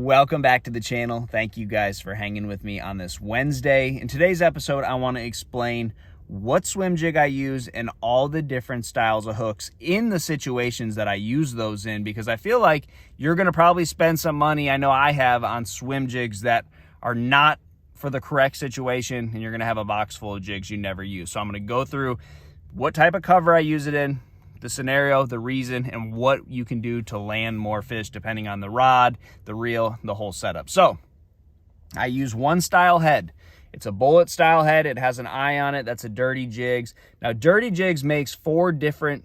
Welcome back to the channel. Thank you guys for hanging with me on this Wednesday. In today's episode, I want to explain what swim jig I use and all the different styles of hooks in the situations that I use those in, because I feel like you're going to probably spend some money, I know I have, on swim jigs that are not for the correct situation, and you're going to have a box full of jigs you never use. So I'm going to go through what type of cover I use it in, the scenario, the reason, and what you can do to land more fish depending on the rod, the reel, the whole setup. So I use one style head. It's a bullet style head. It has an eye on it. That's a Dirty Jigs. Now, Dirty Jigs makes 4 different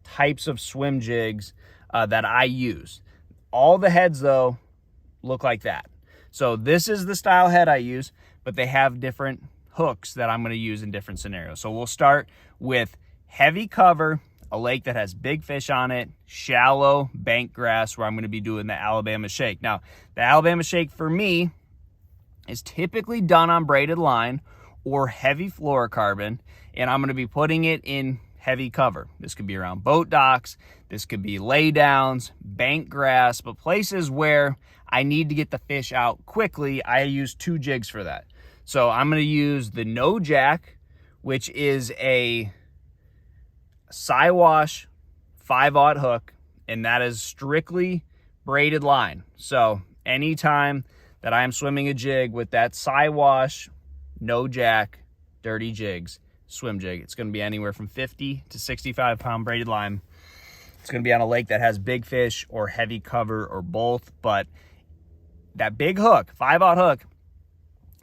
types of swim jigs that I use. All the heads, though, look like that. So this is the style head I use, but they have different hooks that I'm going to use in different scenarios. So we'll start with heavy cover, a lake that has big fish on it, shallow bank grass, where I'm going to be doing the Alabama shake. Now, the Alabama shake for me is typically done on braided line or heavy fluorocarbon, and I'm going to be putting it in heavy cover. This could be around boat docks, this could be laydowns, bank grass, but places where I need to get the fish out quickly, I use 2 jigs for that. So I'm going to use the No Jack, which is a Siwash 5/0 hook, and that is strictly braided line. So anytime that I am swimming a jig with that Siwash No Jack Dirty Jigs swim jig, it's going to be anywhere from 50 to 65 pound braided line. It's going to be on a lake that has big fish or heavy cover or both, but that big hook, 5/0 hook,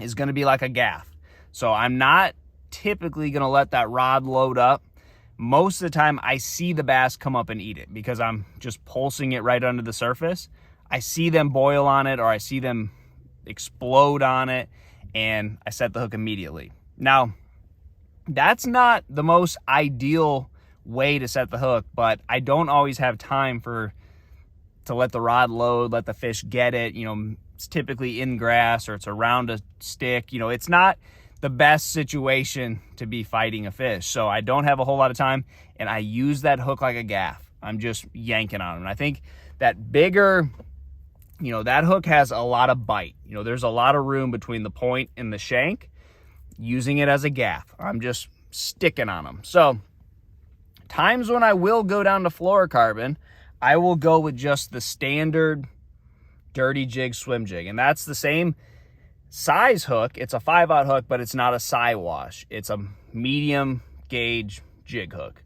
is going to be like a gaff. So I'm not typically going to let that rod load up. Most of the time I see the bass come up and eat it because I'm just pulsing it right under the surface. I see them boil on it, or I see them explode on it, and I set the hook immediately. Now, that's not the most ideal way to set the hook, but I don't always have time to let the rod load, let the fish get it. You know, it's typically in grass or it's around a stick. You know, it's not the best situation to be fighting a fish. So I don't have a whole lot of time, and I use that hook like a gaff. I'm just yanking on them. And I think that bigger, you know, that hook has a lot of bite. You know, there's a lot of room between the point and the shank. Using it as a gaff, I'm just sticking on them. So times when I will go down to fluorocarbon, I will go with just the standard Dirty Jig swim jig. And that's the same size hook. It's a 5/0 hook, but it's not a Siwash. It's a medium gauge jig hook.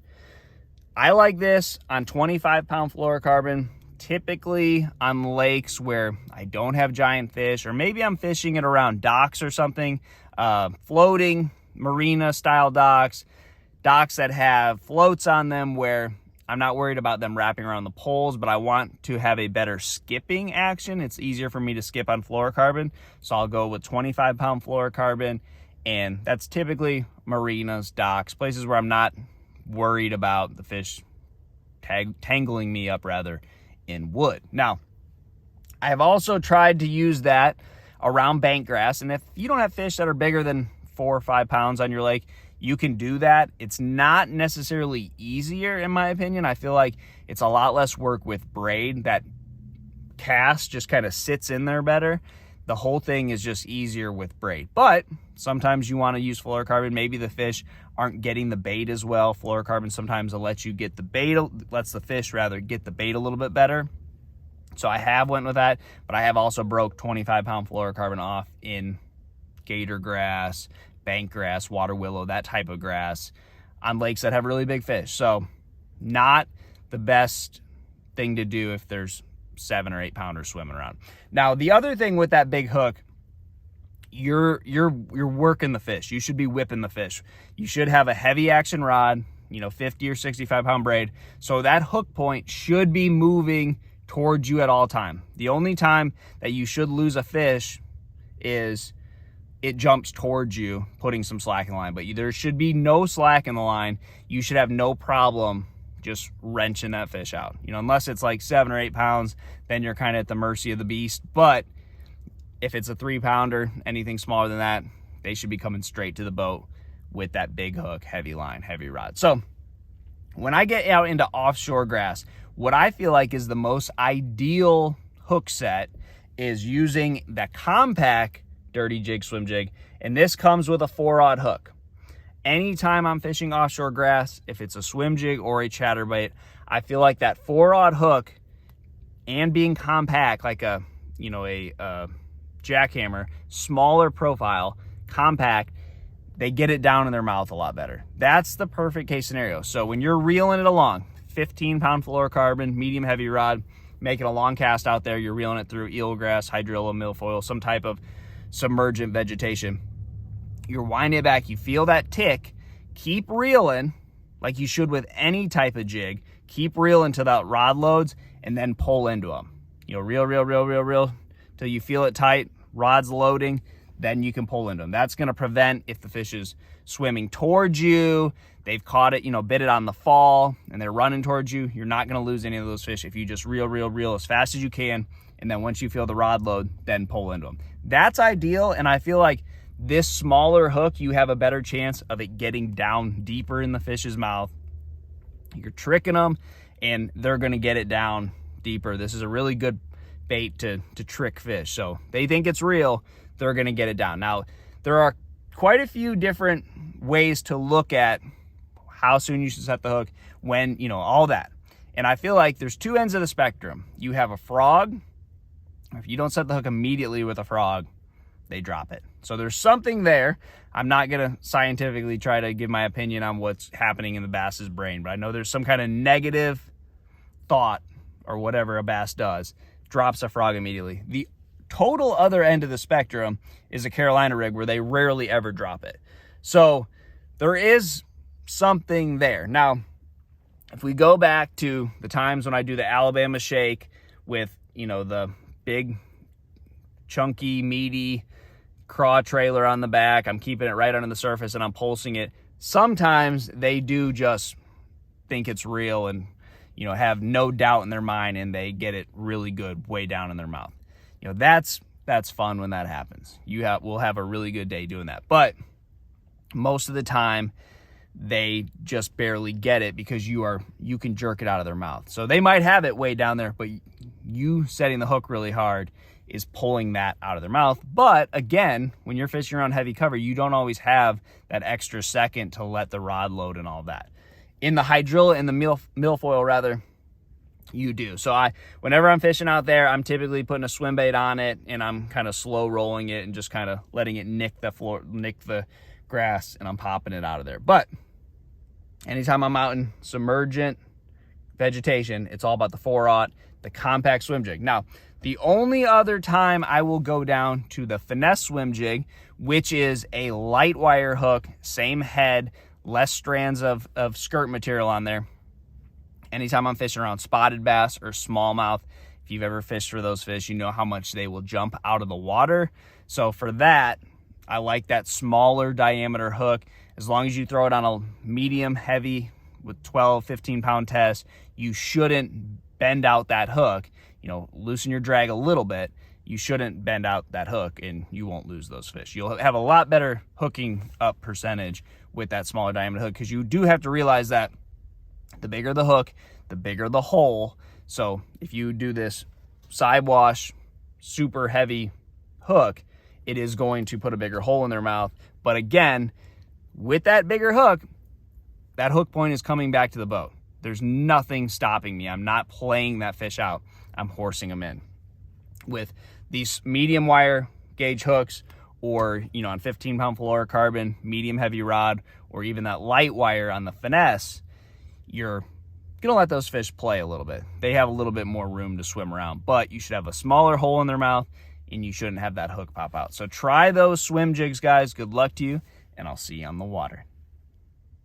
I like this on 25 pound fluorocarbon, typically on lakes where I don't have giant fish, or maybe I'm fishing it around docks or something, floating marina style docks that have floats on them where I'm not worried about them wrapping around the poles, but I want to have a better skipping action. It's easier for me to skip on fluorocarbon, so I'll go with 25 pound fluorocarbon, and that's typically marinas, docks, places where I'm not worried about the fish tangling me up rather in wood. Now, I have also tried to use that around bank grass, and if you don't have fish that are bigger than 4 or 5 pounds on your lake, you can do that. It's not necessarily easier, in my opinion. I feel like it's a lot less work with braid. That cast just kind of sits in there better. The whole thing is just easier with braid. But sometimes you want to use fluorocarbon. Maybe the fish aren't getting the bait as well. Fluorocarbon sometimes will let you get the bait, lets the fish rather get the bait a little bit better. So I have went with that, but I have also broke 25 pound fluorocarbon off in gator grass, bank grass, water willow, that type of grass on lakes that have really big fish. So not the best thing to do if there's 7 or 8 pounders swimming around. Now, the other thing with that big hook, you're working the fish. You should be whipping the fish. You should have a heavy action rod, you know, 50 or 65 pound braid. So that hook point should be moving towards you at all time. The only time that you should lose a fish is it jumps towards you, putting some slack in the line. But there should be no slack in the line. You should have no problem just wrenching that fish out. You know, unless it's like 7 or 8 pounds, then you're kind of at the mercy of the beast. But if it's a 3 pounder, anything smaller than that, they should be coming straight to the boat with that big hook, heavy line, heavy rod. So when I get out into offshore grass, what I feel like is the most ideal hook set is using the compact dirty jig swim jig, and this comes with a 4-aught hook. Anytime I'm fishing offshore grass, if it's a swim jig or a chatterbait, I feel like that 4-aught hook and being compact, like a jackhammer, smaller profile, compact, they get it down in their mouth a lot better. That's the perfect case scenario. So when you're reeling it along, 15-pound fluorocarbon, medium heavy rod, making a long cast out there, you're reeling it through eelgrass, hydrilla, milfoil, some type of submergent vegetation. You're winding it back, you feel that tick, keep reeling like you should with any type of jig. Keep reeling till that rod loads, and then pull into them. Reel till you feel it tight, rod's loading, then you can pull into them. That's gonna prevent, if the fish is swimming towards you, they've caught it, bit it on the fall, and they're running towards you, you're not gonna lose any of those fish if you just reel as fast as you can, and then once you feel the rod load, then pull into them. That's ideal, and I feel like this smaller hook, you have a better chance of it getting down deeper in the fish's mouth. You're tricking them, and they're gonna get it down deeper. This is a really good bait to trick fish. So they think it's real, they're gonna get it down. Now, there are quite a few different ways to look at how soon you should set the hook, when, all that. And I feel like there's two ends of the spectrum. You have a frog. If you don't set the hook immediately with a frog, they drop it. So there's something there. I'm not gonna scientifically try to give my opinion on what's happening in the bass's brain, but I know there's some kind of negative thought or whatever a bass does, drops a frog immediately. The total other end of the spectrum is a Carolina rig, where they rarely ever drop it. So there is something there. Now, if we go back to the times when I do the Alabama shake with, the big, chunky, meaty craw trailer on the back, I'm keeping it right under the surface and I'm pulsing it. Sometimes they do just think it's real and, have no doubt in their mind, and they get it really good way down in their mouth. That's fun when that happens. We'll have a really good day doing that. But most of the time, they just barely get it because you can jerk it out of their mouth. So they might have it way down there, but you setting the hook really hard is pulling that out of their mouth. But again, when you're fishing around heavy cover, you don't always have that extra second to let the rod load and all that. In the hydrilla, in the milfoil rather, you do. So whenever I'm fishing out there, I'm typically putting a swim bait on it, and I'm kind of slow rolling it and just kind of letting it nick the grass, and I'm popping it out of there. But anytime I'm out in submergent vegetation, it's all about the 4-aught, the compact swim jig. Now, the only other time I will go down to the Finesse swim jig, which is a light wire hook, same head, less strands of skirt material on there. Anytime I'm fishing around spotted bass or smallmouth, if you've ever fished for those fish, you know how much they will jump out of the water. So for that, I like that smaller diameter hook. As long as you throw it on a medium heavy with 12, 15-pound test, you shouldn't bend out that hook. Loosen your drag a little bit. You shouldn't bend out that hook, and you won't lose those fish. You'll have a lot better hooking up percentage with that smaller diameter hook, because you do have to realize that the bigger the hook, the bigger the hole. So if you do this side wash, super heavy hook, it is going to put a bigger hole in their mouth. But again, with that bigger hook, that hook point is coming back to the boat. There's nothing stopping me. I'm not playing that fish out. I'm horsing them in. With these medium wire gauge hooks, or, on 15-pound fluorocarbon, medium heavy rod, or even that light wire on the Finesse, you're gonna let those fish play a little bit. They have a little bit more room to swim around, but you should have a smaller hole in their mouth, and you shouldn't have that hook pop out. So try those swim jigs, guys. Good luck to you, and I'll see you on the water.